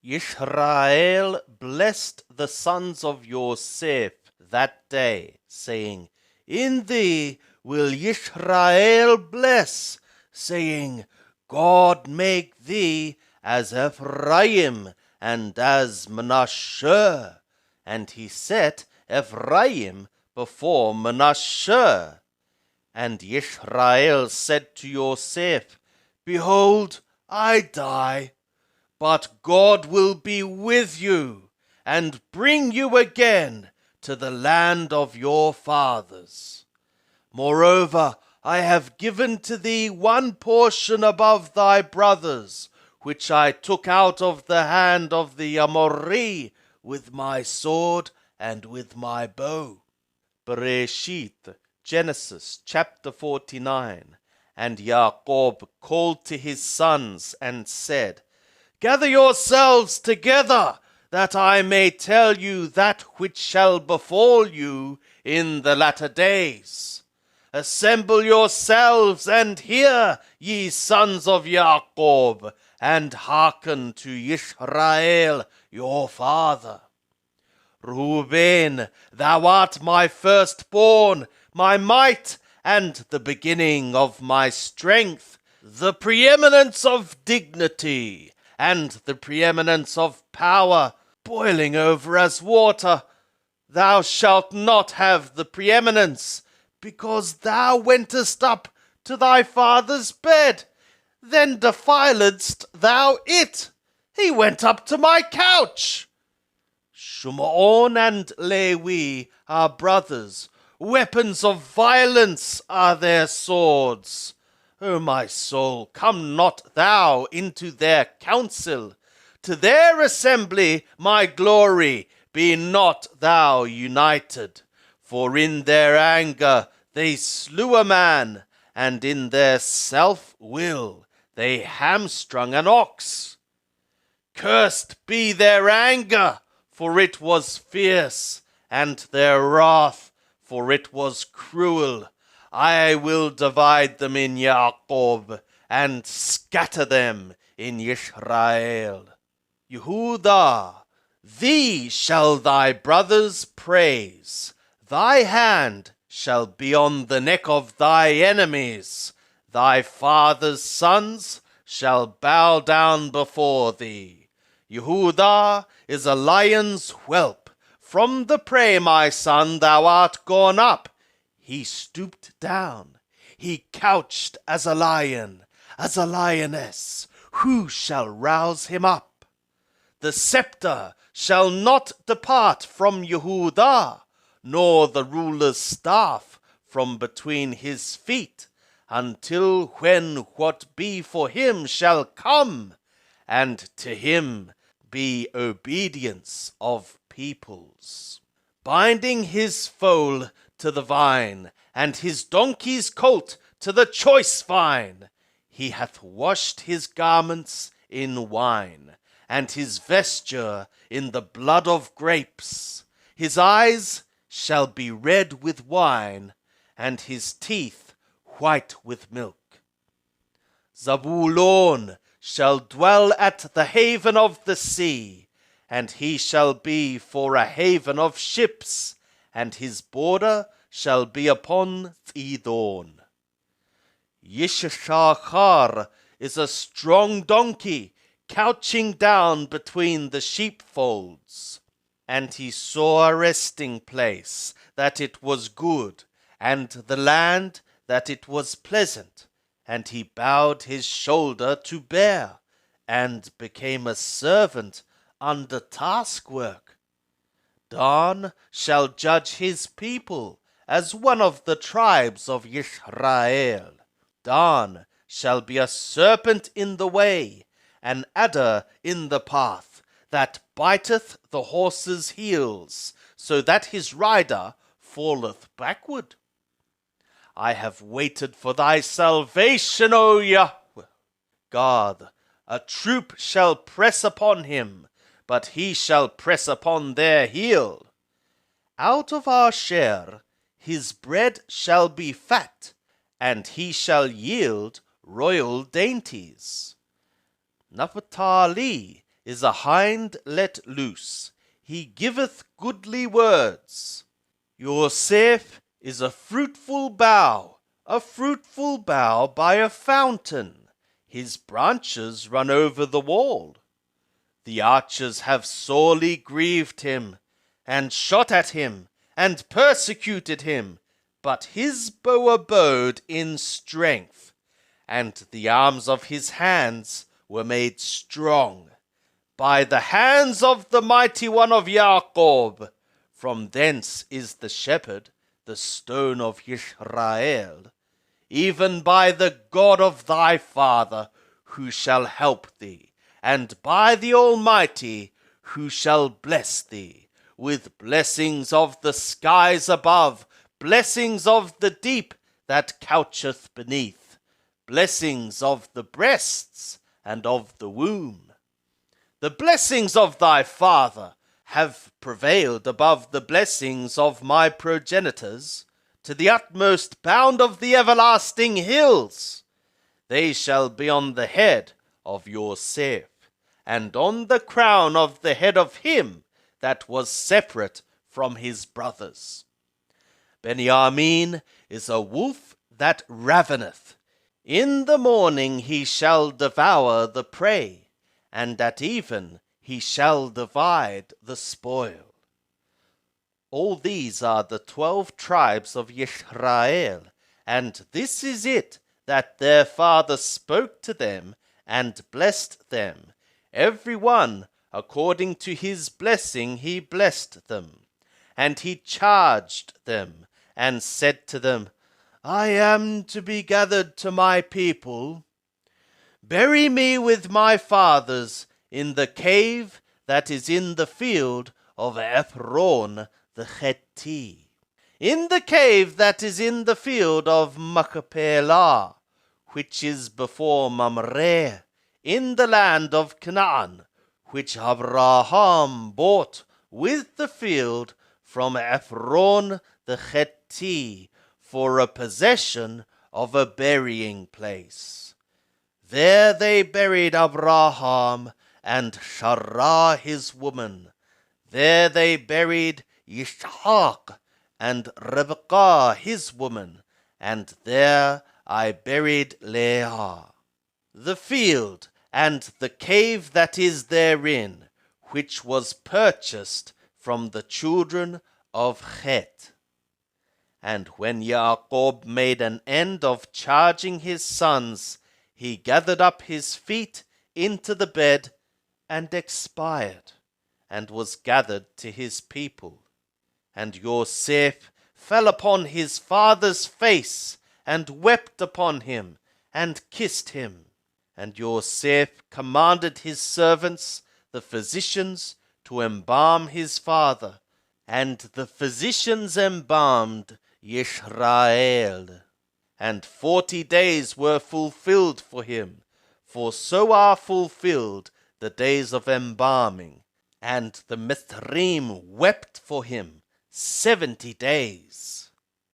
Yisrael blessed the sons of Yosef that day, saying, In thee will Yisrael bless, saying, God make thee as Ephraim and as Manasseh. And he set Ephraim before Manasseh. And Yisrael said to Yosef, Behold, I die, but God will be with you, and bring you again to the land of your fathers. Moreover, I have given to thee one portion above thy brothers, which I took out of the hand of the Amorri with my sword and with my bow. Bereshit, Genesis chapter 49. And Jacob called to his sons and said, Gather yourselves together, that I may tell you that which shall befall you in the latter days. Assemble yourselves and hear, ye sons of Jacob, and hearken to Yisrael your father. Reuben, thou art my firstborn, my might, and the beginning of my strength, the preeminence of dignity, and the preeminence of power, boiling over as water. Thou shalt not have the preeminence, because thou wentest up to thy father's bed. Then defiledst thou it. He went up to my couch. Shimon and Levi are brothers. Weapons of violence are their swords. O my soul, come not thou into their council. To their assembly, my glory, be not thou united. For in their anger they slew a man, and in their self-will they hamstrung an ox. Cursed be their anger, for it was fierce, and their wrath, for it was cruel. I will divide them in Jacob, and scatter them in Yisrael. Yehudah, thee shall thy brothers praise. Thy hand shall be on the neck of thy enemies. Thy father's sons shall bow down before thee. Yehudah is a lion's whelp. From the prey, my son, thou art gone up. He stooped down. He couched as a lion, as a lioness. Who shall rouse him up? The scepter shall not depart from Yehudah, nor the ruler's staff from between his feet, until when what be for him shall come, and to him be obedience of peoples. Binding his foal to the vine, and his donkey's colt to the choice vine. He hath washed his garments in wine, and his vesture in the blood of grapes. His eyes shall be red with wine, and his teeth white with milk. Zabulon shall dwell at the haven of the sea, and he shall be for a haven of ships, and his border shall be upon Zidon. Yishshachar is a strong donkey, couching down between the sheepfolds. And he saw a resting place, that it was good, and the land, that it was pleasant. And he bowed his shoulder to bear, and became a servant under taskwork. Dan shall judge his people as one of the tribes of Yisrael. Dan shall be a serpent in the way, an adder in the path, that biteth the horse's heels, so that his rider falleth backward. I have waited for thy salvation, O Yahweh. God, a troop shall press upon him, but he shall press upon their heel. Out of our share his bread shall be fat, and he shall yield royal dainties. Naphtali is a hind let loose. He giveth goodly words. Yosef is a fruitful bough by a fountain. His branches run over the wall. The archers have sorely grieved him, and shot at him, and persecuted him. But his bow abode in strength, and the arms of his hands were made strong. By the hands of the mighty one of Jacob. From thence is the shepherd, the stone of Israel. Even by the God of thy father, who shall help thee, and by the Almighty, who shall bless thee, with blessings of the skies above, blessings of the deep that coucheth beneath, blessings of the breasts and of the womb. The blessings of thy father have prevailed above the blessings of my progenitors, to the utmost bound of the everlasting hills. They shall be on the head of Yosef, and on the crown of the head of him that was separate from his brothers. Benjamin is a wolf that raveneth. In the morning he shall devour the prey, and at even he shall divide the spoil. All these are the 12 tribes of Israel, and this is it that their father spoke to them and blessed them. Every one according to his blessing he blessed them. And he charged them and said to them, I am to be gathered to my people. Bury me with my fathers in the cave that is in the field of Ephron the Hethite, in the cave that is in the field of Machpelah, which is before Mamre, in the land of Canaan, which Abraham bought with the field from Ephron the Hethite for a possession of a burying place. There they buried Abraham and Sarah his woman. There they buried Ishaq and Rebekah his woman, and there I buried Leah. The field and the cave that is therein, which was purchased from the children of Chet. And when Jacob made an end of charging his sons, he gathered up his feet into the bed and expired, and was gathered to his people. And Yosef fell upon his father's face, and wept upon him, and kissed him. And Yosef commanded his servants, the physicians, to embalm his father, and the physicians embalmed Israel. And 40 days were fulfilled for him, for so are fulfilled the days of embalming. And the Mithrim wept for him 70 days.